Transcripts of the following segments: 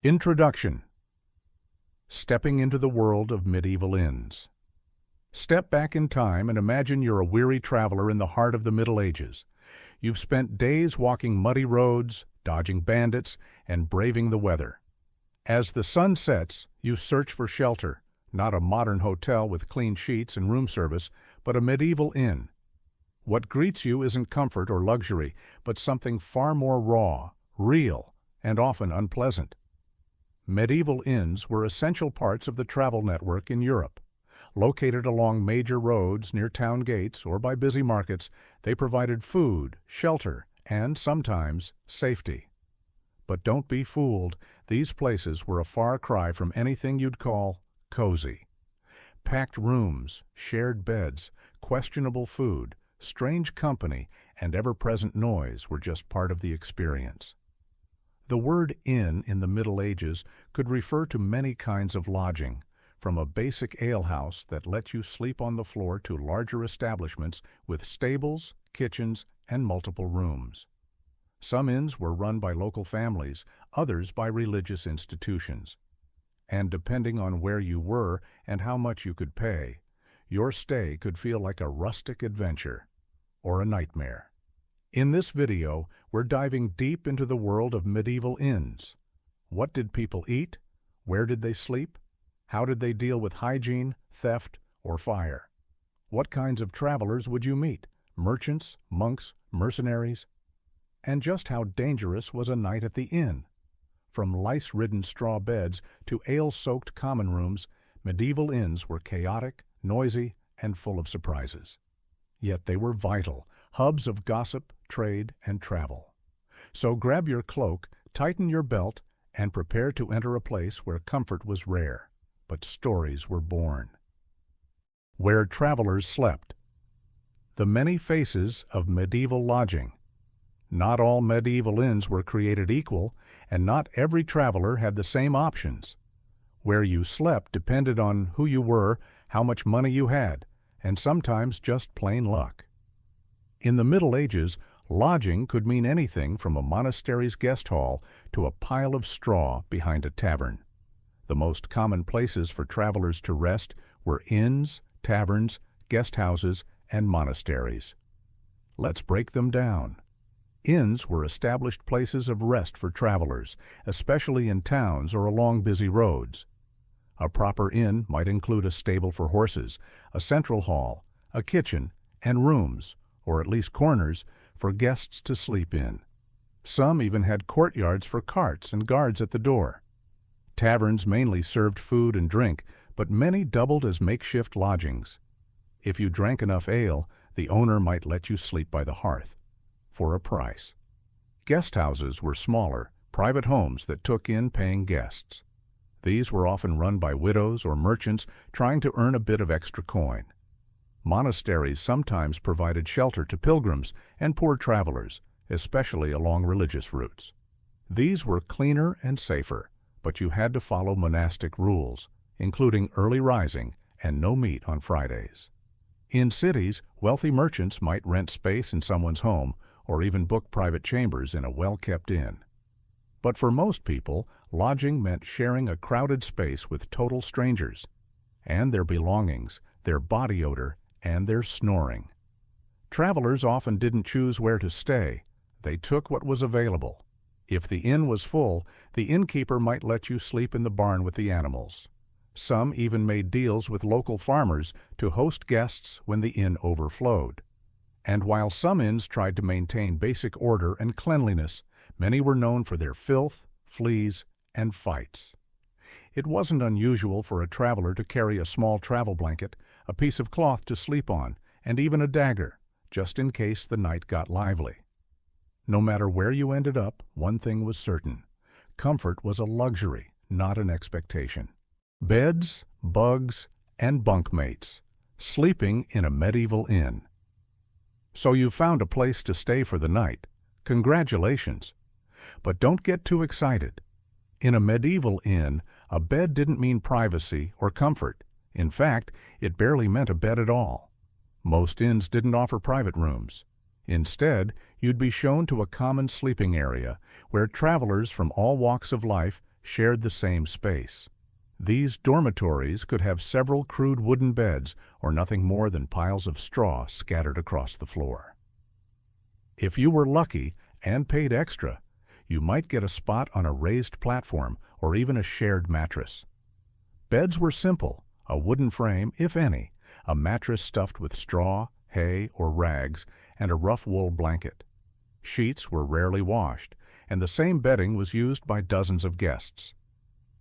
Introduction. Stepping into the world of medieval inns. Step back in time and imagine you're a weary traveler in the heart of the Middle Ages. You've spent days walking muddy roads, dodging bandits, and braving the weather. As the sun sets, you search for shelter, not a modern hotel with clean sheets and room service, but a medieval inn. What greets you isn't comfort or luxury, but something far more raw, real, and often unpleasant. Medieval inns were essential parts of the travel network in Europe. Located along major roads near town gates or by busy markets, they provided food, shelter, and sometimes safety. But don't be fooled, these places were a far cry from anything you'd call cozy. Packed rooms, shared beds, questionable food, strange company, and ever-present noise were just part of the experience. The word inn in the Middle Ages could refer to many kinds of lodging, from a basic alehouse that let you sleep on the floor to larger establishments with stables, kitchens, and multiple rooms. Some inns were run by local families, others by religious institutions. And depending on where you were and how much you could pay, your stay could feel like a rustic adventure or a nightmare. In this video, we're diving deep into the world of medieval inns. What did people eat? Where did they sleep? How did they deal with hygiene, theft, or fire? What kinds of travelers would you meet? Merchants, monks, mercenaries? And just how dangerous was a night at the inn? From lice-ridden straw beds to ale-soaked common rooms, medieval inns were chaotic, noisy, and full of surprises. Yet they were vital, hubs of gossip, trade, and travel. So grab your cloak, tighten your belt, and prepare to enter a place where comfort was rare, but stories were born. Where travelers slept. The many faces of medieval lodging. Not all medieval inns were created equal, and not every traveler had the same options. Where you slept depended on who you were, how much money you had, and sometimes just plain luck. In the Middle Ages, lodging could mean anything from a monastery's guest hall to a pile of straw behind a tavern. The most common places for travelers to rest were inns, taverns, guest houses, and monasteries. Let's break them down. Inns were established places of rest for travelers, especially in towns or along busy roads. A proper inn might include a stable for horses, a central hall, a kitchen, and rooms, or at least corners, for guests to sleep in. Some even had courtyards for carts and guards at the door. Taverns mainly served food and drink, but many doubled as makeshift lodgings. If you drank enough ale, the owner might let you sleep by the hearth, for a price. Guest houses were smaller, private homes that took in paying guests. These were often run by widows or merchants trying to earn a bit of extra coin. Monasteries sometimes provided shelter to pilgrims and poor travelers, especially along religious routes. These were cleaner and safer, but you had to follow monastic rules, including early rising and no meat on Fridays. In cities, wealthy merchants might rent space in someone's home or even book private chambers in a well-kept inn. But for most people, lodging meant sharing a crowded space with total strangers, and their belongings, their body odor, and their snoring. Travelers often didn't choose where to stay. They took what was available. If the inn was full, the innkeeper might let you sleep in the barn with the animals. Some even made deals with local farmers to host guests when the inn overflowed. And while some inns tried to maintain basic order and cleanliness, many were known for their filth, fleas, and fights. It wasn't unusual for a traveler to carry a small travel blanket, a piece of cloth to sleep on, and even a dagger, just in case the night got lively. No matter where you ended up, one thing was certain. Comfort was a luxury, not an expectation. Beds, bugs, and bunkmates. Sleeping in a medieval inn. So you found a place to stay for the night. Congratulations! But don't get too excited. In a medieval inn, a bed didn't mean privacy or comfort. In fact, it barely meant a bed at all. Most inns didn't offer private rooms. Instead, you'd be shown to a common sleeping area where travelers from all walks of life shared the same space. These dormitories could have several crude wooden beds or nothing more than piles of straw scattered across the floor. If you were lucky and paid extra, you might get a spot on a raised platform or even a shared mattress. Beds were simple, a wooden frame, if any, a mattress stuffed with straw, hay, or rags, and a rough wool blanket. Sheets were rarely washed, and the same bedding was used by dozens of guests.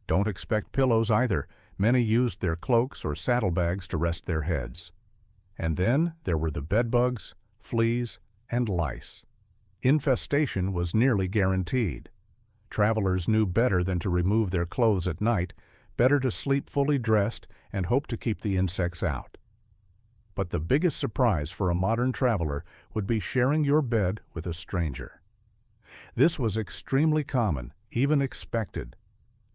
Don't expect pillows either. Many used their cloaks or saddlebags to rest their heads. And then there were the bedbugs, fleas, and lice. Infestation was nearly guaranteed. Travelers knew better than to remove their clothes at night, better to sleep fully dressed and hope to keep the insects out. But the biggest surprise for a modern traveler would be sharing your bed with a stranger. This was extremely common, even expected.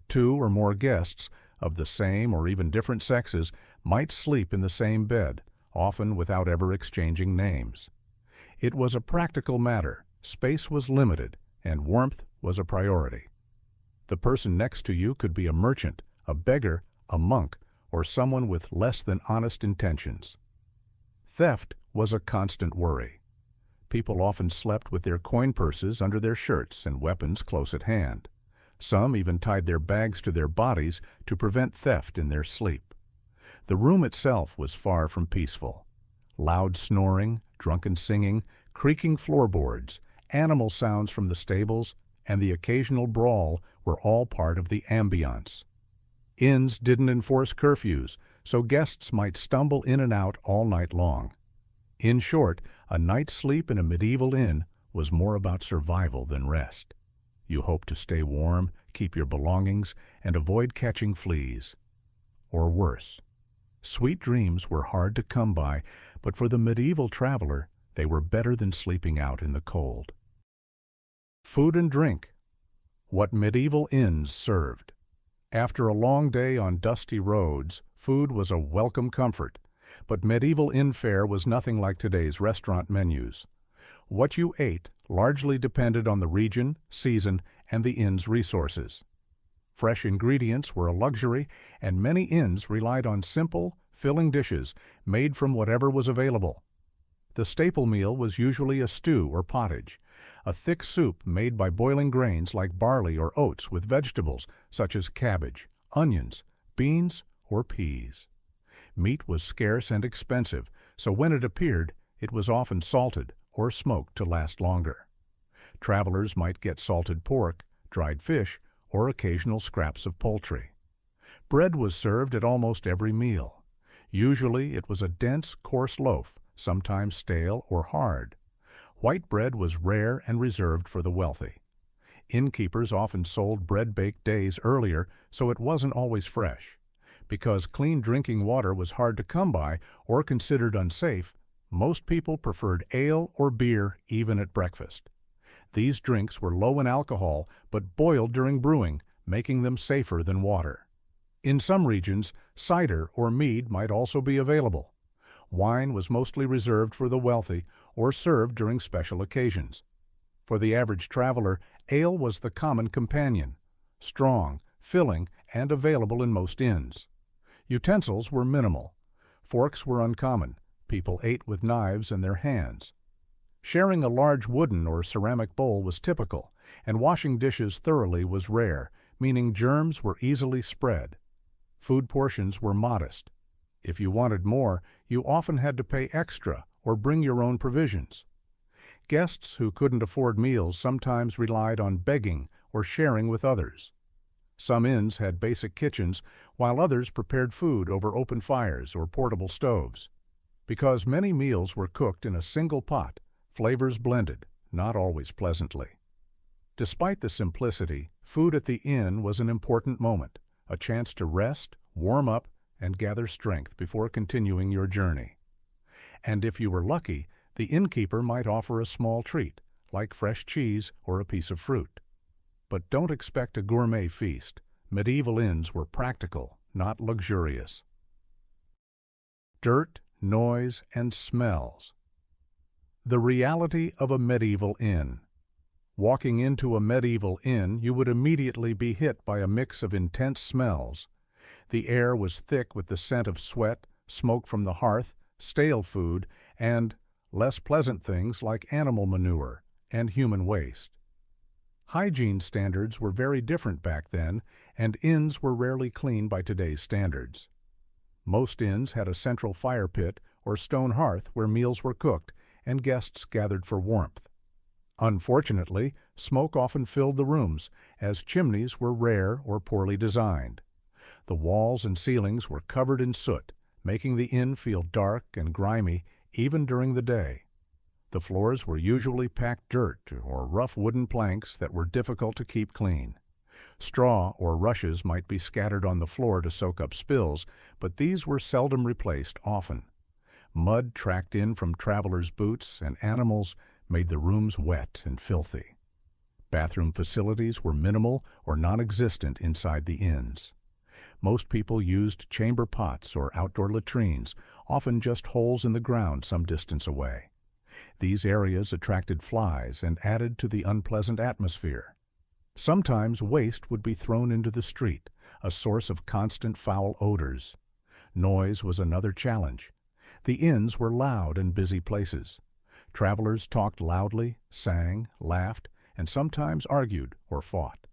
2 or more guests of the same or even different sexes might sleep in the same bed, often without ever exchanging names. It was a practical matter, space was limited, and warmth was a priority. The person next to you could be a merchant, a beggar, a monk, or someone with less than honest intentions. Theft was a constant worry. People often slept with their coin purses under their shirts and weapons close at hand. Some even tied their bags to their bodies to prevent theft in their sleep. The room itself was far from peaceful. Loud snoring, drunken singing, creaking floorboards, animal sounds from the stables, and the occasional brawl were all part of the ambiance. Inns didn't enforce curfews, so guests might stumble in and out all night long. In short, a night's sleep in a medieval inn was more about survival than rest. You hoped to stay warm, keep your belongings, and avoid catching fleas. Or worse. Sweet dreams were hard to come by, but for the medieval traveler, they were better than sleeping out in the cold. Food and drink. What medieval inns served. After a long day on dusty roads, food was a welcome comfort, but medieval inn fare was nothing like today's restaurant menus. What you ate largely depended on the region, season, and the inn's resources. Fresh ingredients were a luxury, and many inns relied on simple, filling dishes made from whatever was available. The staple meal was usually a stew or pottage, a thick soup made by boiling grains like barley or oats with vegetables such as cabbage, onions, beans, or peas. Meat was scarce and expensive, so when it appeared, it was often salted or smoked to last longer. Travelers might get salted pork, dried fish, or occasional scraps of poultry. Bread was served at almost every meal. Usually it was a dense, coarse loaf, sometimes stale or hard. White bread was rare and reserved for the wealthy. Innkeepers often sold bread baked days earlier, so it wasn't always fresh. Because clean drinking water was hard to come by or considered unsafe, most people preferred ale or beer even at breakfast. These drinks were low in alcohol but boiled during brewing, making them safer than water. In some regions, cider or mead might also be available. Wine was mostly reserved for the wealthy or served during special occasions. For the average traveler, ale was the common companion, strong, filling, and available in most inns. Utensils were minimal. Forks were uncommon. People ate with knives in their hands. Sharing a large wooden or ceramic bowl was typical, and washing dishes thoroughly was rare, meaning germs were easily spread. Food portions were modest. If you wanted more, you often had to pay extra or bring your own provisions. Guests who couldn't afford meals sometimes relied on begging or sharing with others. Some inns had basic kitchens, while others prepared food over open fires or portable stoves. Because many meals were cooked in a single pot, flavors blended, not always pleasantly. Despite the simplicity, food at the inn was an important moment, a chance to rest, warm up, and gather strength before continuing your journey. And if you were lucky, the innkeeper might offer a small treat, like fresh cheese or a piece of fruit. But don't expect a gourmet feast. Medieval inns were practical, not luxurious. Dirt, noise, and smells. The reality of a medieval inn. Walking into a medieval inn, you would immediately be hit by a mix of intense smells. The air was thick with the scent of sweat, smoke from the hearth, stale food, and less pleasant things like animal manure and human waste. Hygiene standards were very different back then, and inns were rarely clean by today's standards. Most inns had a central fire pit or stone hearth where meals were cooked and guests gathered for warmth. Unfortunately, smoke often filled the rooms, as chimneys were rare or poorly designed. The walls and ceilings were covered in soot, making the inn feel dark and grimy even during the day. The floors were usually packed dirt or rough wooden planks that were difficult to keep clean. Straw or rushes might be scattered on the floor to soak up spills, but these were seldom replaced often. Mud tracked in from travelers' boots and animals made the rooms wet and filthy. Bathroom facilities were minimal or non-existent inside the inns. Most people used chamber pots or outdoor latrines, often just holes in the ground some distance away. These areas attracted flies and added to the unpleasant atmosphere. Sometimes waste would be thrown into the street, a source of constant foul odors. Noise was another challenge. The inns were loud and busy places. Travelers talked loudly, sang, laughed, and sometimes argued or fought.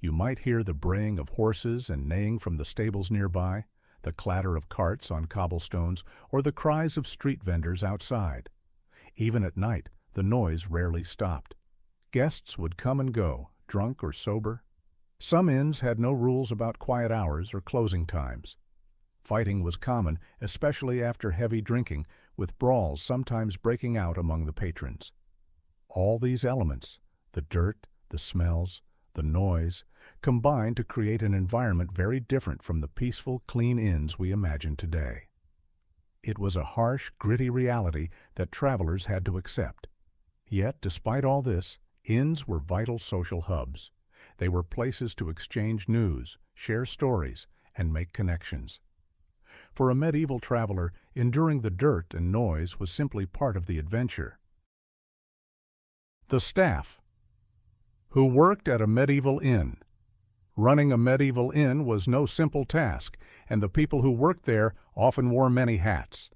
You might hear the braying of horses and neighing from the stables nearby, the clatter of carts on cobblestones, or the cries of street vendors outside. Even at night, the noise rarely stopped. Guests would come and go, drunk or sober. Some inns had no rules about quiet hours or closing times. Fighting was common, especially after heavy drinking, with brawls sometimes breaking out among the patrons. All these elements, the dirt, the smells, the noise, combined to create an environment very different from the peaceful, clean inns we imagine today. It was a harsh, gritty reality that travelers had to accept. Yet, despite all this, inns were vital social hubs. They were places to exchange news, share stories, and make connections. For a medieval traveler, enduring the dirt and noise was simply part of the adventure. The staff, who worked at a medieval inn. Running a medieval inn was no simple task, and the people who worked there often wore many hats.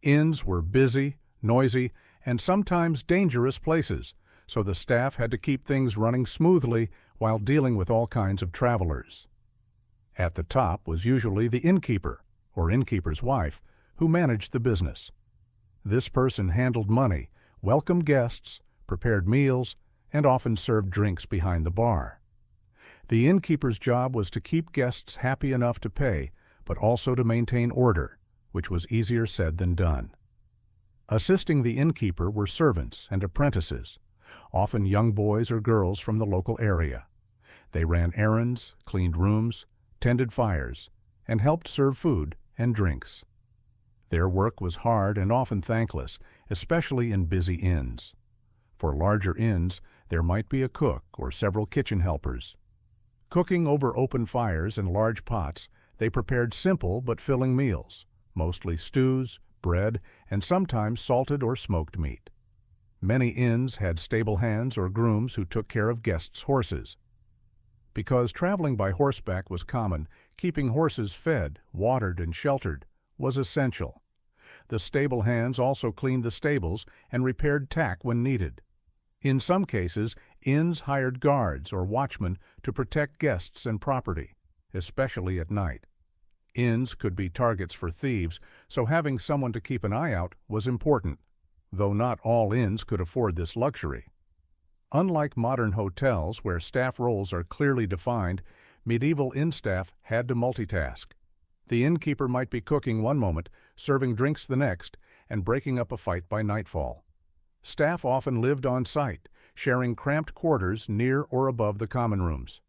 Inns were busy, noisy, and sometimes dangerous places, so the staff had to keep things running smoothly while dealing with all kinds of travelers. At the top was usually the innkeeper, or innkeeper's wife, who managed the business. This person handled money, welcomed guests, prepared meals, and often served drinks behind the bar. The innkeeper's job was to keep guests happy enough to pay, but also to maintain order, which was easier said than done. Assisting the innkeeper were servants and apprentices, often young boys or girls from the local area. They ran errands, cleaned rooms, tended fires, and helped serve food and drinks. Their work was hard and often thankless, especially in busy inns. For larger inns, there might be a cook or several kitchen helpers. Cooking over open fires in large pots, they prepared simple but filling meals, mostly stews, bread, and sometimes salted or smoked meat. Many inns had stable hands or grooms who took care of guests' horses. Because traveling by horseback was common, keeping horses fed, watered, and sheltered was essential. The stable hands also cleaned the stables and repaired tack when needed. In some cases, inns hired guards or watchmen to protect guests and property, especially at night. Inns could be targets for thieves, so having someone to keep an eye out was important, though not all inns could afford this luxury. Unlike modern hotels where staff roles are clearly defined, medieval inn staff had to multitask. The innkeeper might be cooking one moment, serving drinks the next, and breaking up a fight by nightfall. Staff often lived on site, sharing cramped quarters near or above the common rooms.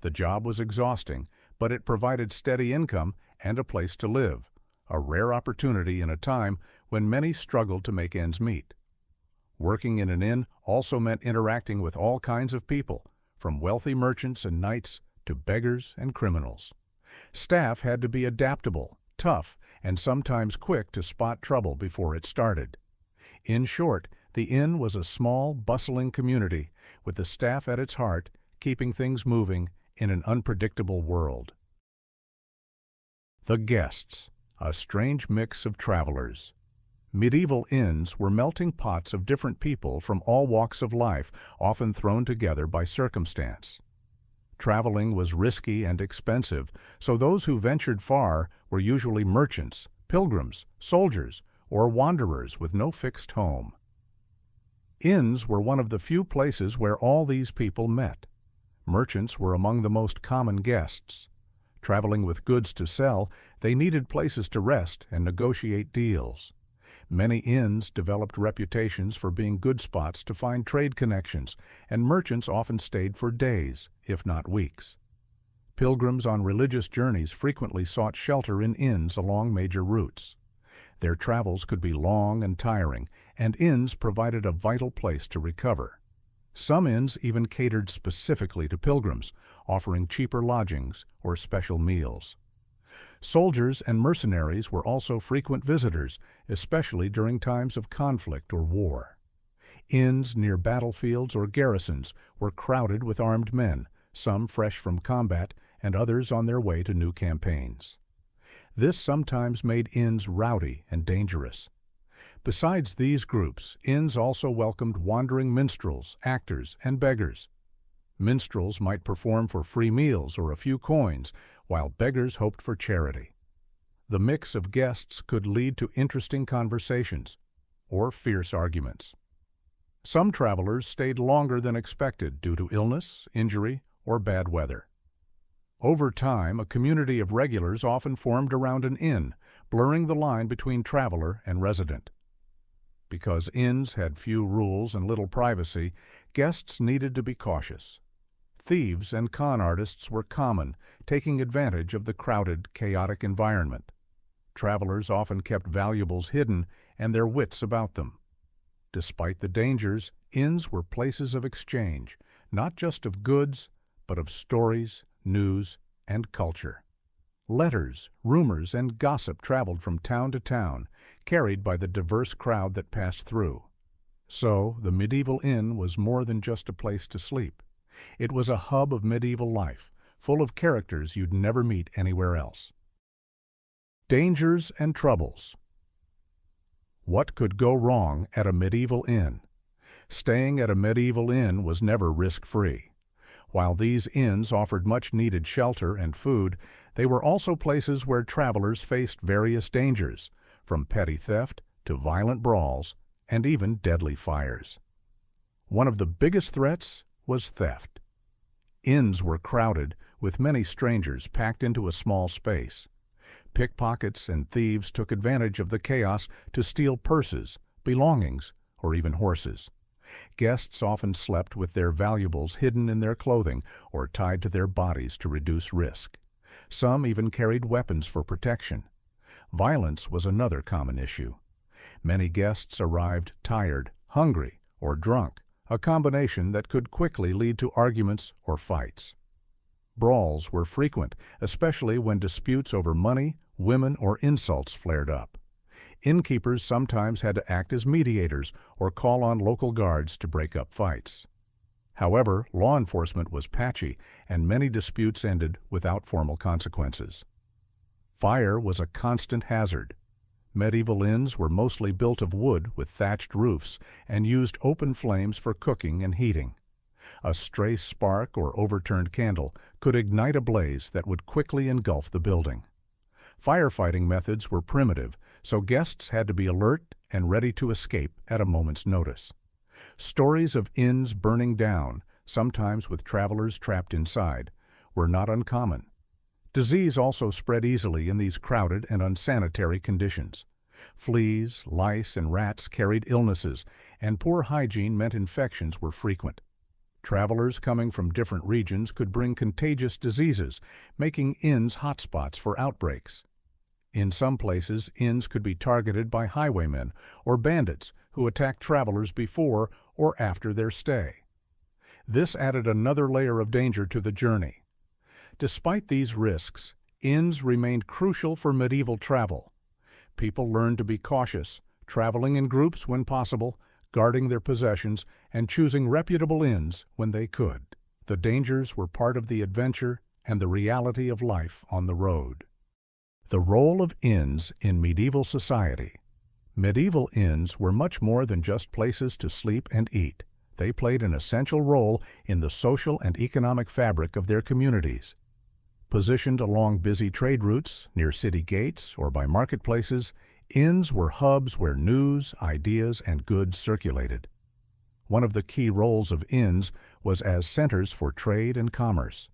The job was exhausting, but it provided steady income and a place to live, a rare opportunity in a time when many struggled to make ends meet. Working in an inn also meant interacting with all kinds of people, from wealthy merchants and knights to beggars and criminals. Staff had to be adaptable, tough, and sometimes quick to spot trouble before it started. In short, The inn was a small, bustling community, with the staff at its heart, keeping things moving in an unpredictable world. The guests, a strange mix of travelers. Medieval inns were melting pots of different people from all walks of life, often thrown together by circumstance. Traveling was risky and expensive, so those who ventured far were usually merchants, pilgrims, soldiers, or wanderers with no fixed home. Inns were one of the few places where all these people met. Merchants were among the most common guests. Traveling with goods to sell, they needed places to rest and negotiate deals. Many inns developed reputations for being good spots to find trade connections, and merchants often stayed for days, if not weeks. Pilgrims on religious journeys frequently sought shelter in inns along major routes. Their travels could be long and tiring, and inns provided a vital place to recover. Some inns even catered specifically to pilgrims, offering cheaper lodgings or special meals. Soldiers and mercenaries were also frequent visitors, especially during times of conflict or war. Inns near battlefields or garrisons were crowded with armed men, some fresh from combat and others on their way to new campaigns. This sometimes made inns rowdy and dangerous. Besides these groups, inns also welcomed wandering minstrels, actors, and beggars. Minstrels might perform for free meals or a few coins, while beggars hoped for charity. The mix of guests could lead to interesting conversations or fierce arguments. Some travelers stayed longer than expected due to illness, injury, or bad weather. Over time, a community of regulars often formed around an inn, blurring the line between traveler and resident. Because inns had few rules and little privacy, guests needed to be cautious. Thieves and con artists were common, taking advantage of the crowded, chaotic environment. Travelers often kept valuables hidden and their wits about them. Despite the dangers, inns were places of exchange, not just of goods, but of stories, news, and culture. Letters, rumors, and gossip traveled from town to town, carried by the diverse crowd that passed through. So, the medieval inn was more than just a place to sleep. It was a hub of medieval life, full of characters you'd never meet anywhere else. Dangers and troubles. What could go wrong at a medieval inn? Staying at a medieval inn was never risk-free. While these inns offered much-needed shelter and food, they were also places where travelers faced various dangers, from petty theft to violent brawls and even deadly fires. One of the biggest threats was theft. Inns were crowded, with many strangers packed into a small space. Pickpockets and thieves took advantage of the chaos to steal purses, belongings, or even horses. Guests often slept with their valuables hidden in their clothing or tied to their bodies to reduce risk. Some even carried weapons for protection. Violence was another common issue. Many guests arrived tired, hungry, or drunk, a combination that could quickly lead to arguments or fights. Brawls were frequent, especially when disputes over money, women, or insults flared up. Innkeepers sometimes had to act as mediators or call on local guards to break up fights. However, law enforcement was patchy, and many disputes ended without formal consequences. Fire was a constant hazard. Medieval inns were mostly built of wood with thatched roofs and used open flames for cooking and heating. A stray spark or overturned candle could ignite a blaze that would quickly engulf the building. Firefighting methods were primitive, so guests had to be alert and ready to escape at a moment's notice. Stories of inns burning down, sometimes with travelers trapped inside, were not uncommon. Disease also spread easily in these crowded and unsanitary conditions. Fleas, lice, and rats carried illnesses, and poor hygiene meant infections were frequent. Travelers coming from different regions could bring contagious diseases, making inns hotspots for outbreaks. In some places, inns could be targeted by highwaymen or bandits who attacked travelers before or after their stay. This added another layer of danger to the journey. Despite these risks, inns remained crucial for medieval travel. People learned to be cautious, traveling in groups when possible, guarding their possessions and choosing reputable inns when they could. The dangers were part of the adventure and the reality of life on the road. The role of inns in medieval society. Medieval inns were much more than just places to sleep and eat. They played an essential role in the social and economic fabric of their communities. Positioned along busy trade routes, near city gates, or by marketplaces, inns were hubs where news, ideas, and goods circulated. One of the key roles of inns was as centers for trade and commerce.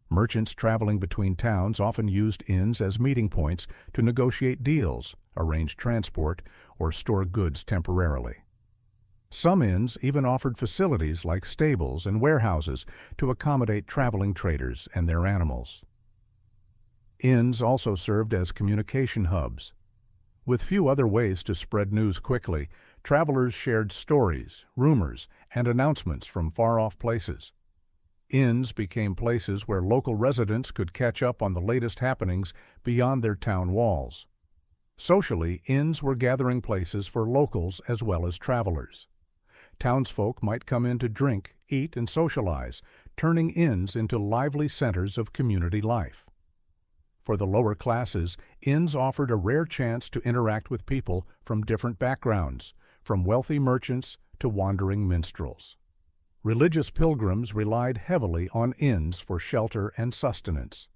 Merchants traveling between towns often used inns as meeting points to negotiate deals, arrange transport, or store goods temporarily. Some inns even offered facilities like stables and warehouses to accommodate traveling traders and their animals. Inns also served as communication hubs. With few other ways to spread news quickly, travelers shared stories, rumors, and announcements from far-off places. Inns became places where local residents could catch up on the latest happenings beyond their town walls. Socially, inns were gathering places for locals as well as travelers. Townsfolk might come in to drink, eat, and socialize, turning inns into lively centers of community life. For the lower classes, inns offered a rare chance to interact with people from different backgrounds, from wealthy merchants to wandering minstrels. Religious pilgrims relied heavily on inns for shelter and sustenance.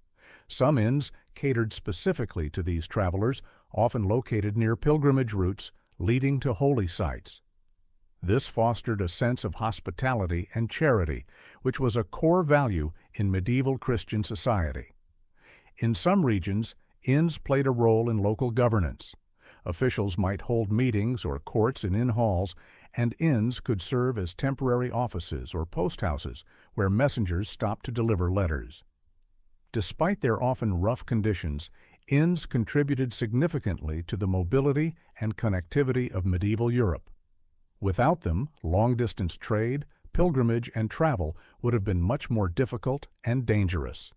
Some inns catered specifically to these travelers, often located near pilgrimage routes leading to holy sites. This fostered a sense of hospitality and charity, which was a core value in medieval Christian society. In some regions, inns played a role in local governance. Officials might hold meetings or courts in inn halls, and inns could serve as temporary offices or post houses where messengers stopped to deliver letters. Despite their often rough conditions, inns contributed significantly to the mobility and connectivity of medieval Europe. Without them, long-distance trade, pilgrimage, and travel would have been much more difficult and dangerous.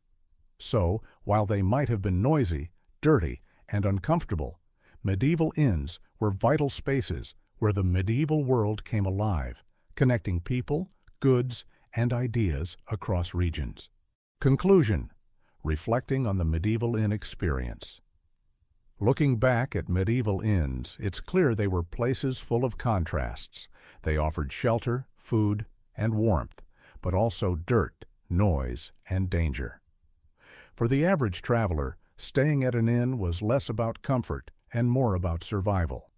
So, while they might have been noisy, dirty, and uncomfortable, medieval inns were vital spaces where the medieval world came alive, connecting people, goods, and ideas across regions. Conclusion: reflecting on the medieval inn experience. Looking back at medieval inns, it's clear they were places full of contrasts. They offered shelter, food, and warmth, but also dirt, noise, and danger. For the average traveler, staying at an inn was less about comfort and more about survival.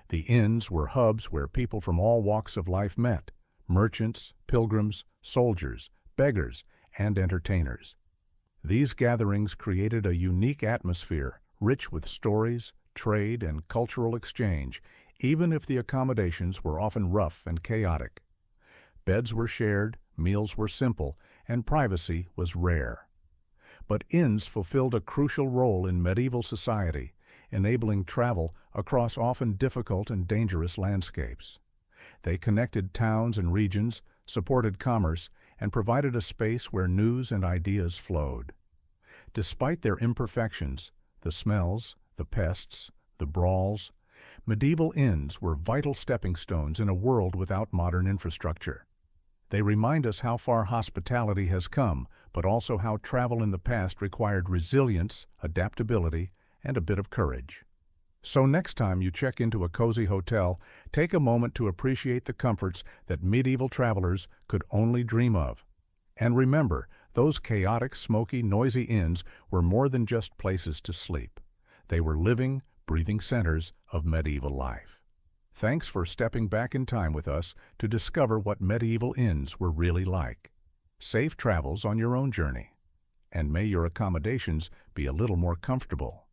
The inns were hubs where people from all walks of life met: merchants, pilgrims, soldiers, beggars, and entertainers. These gatherings created a unique atmosphere, rich with stories, trade, and cultural exchange, even if the accommodations were often rough and chaotic. Beds were shared, meals were simple, and privacy was rare. But inns fulfilled a crucial role in medieval society, enabling travel across often difficult and dangerous landscapes. They connected towns and regions, supported commerce, and provided a space where news and ideas flowed. Despite their imperfections, the smells, the pests, the brawls, medieval inns were vital stepping stones in a world without modern infrastructure. They remind us how far hospitality has come, but also how travel in the past required resilience, adaptability, and a bit of courage. So next time you check into a cozy hotel, take a moment to appreciate the comforts that medieval travelers could only dream of. And remember, those chaotic, smoky, noisy inns were more than just places to sleep. They were living, breathing centers of medieval life. Thanks for stepping back in time with us to discover what medieval inns were really like. Safe travels on your own journey. And may your accommodations be a little more comfortable.